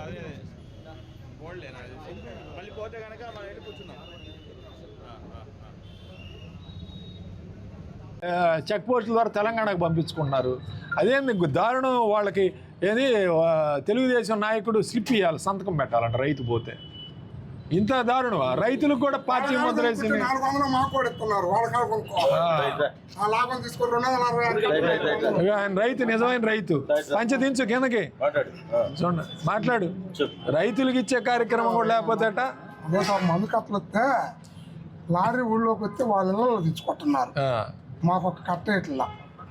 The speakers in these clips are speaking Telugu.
అదే గోల్డేనా మళ్ళీ పోతే కనుక మనం వెళ్ళి కూర్చున్నాం. చెక్ పోస్టుల ద్వారా తెలంగాణకు పంపించుకుంటున్నారు. అదేంది దారుణం. వాళ్ళకి ఏది తెలుగుదేశం నాయకుడు స్లిప్ ఇవ్వాలి, సంతకం పెట్టాలంట రైతు పోతే. ఇంత దారుణం. రైతులకు కూడా పార్టీ ముద్రేసింది. ఆయన రైతు, నిజమైన రైతు. పంచదించు కిందకి చూడండి, మాట్లాడు. రైతులకు ఇచ్చే కార్యక్రమం కూడా లేకపోతే మందు కట్టలు వస్తే లారీ ఊళ్ళోకి వస్తే వాళ్ళ ఇళ్ళలో తెచ్చుకుంటున్నారు. మాకు ఒక కట్ట ఇట్లా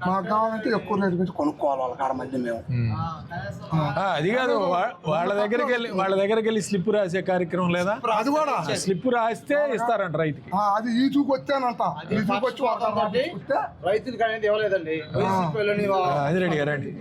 మాకు కావాలంటే ఎక్కువ రేటు పెట్టి కొనుక్కోవాలి వాళ్ళ కాడ మధ్య మేము. అది కాదు, వాళ్ళ దగ్గరికి వెళ్ళి స్లిప్ రాసే కార్యక్రమం లేదా? అది కూడా స్లిప్ రాస్తే ఇస్తారంట రైతుకి. అది ఈ చూపు వచ్చానంట, ఈ చూపు వచ్చి రైతులకి అనేది ఇవ్వలేదండి. అది రెడీ రండి.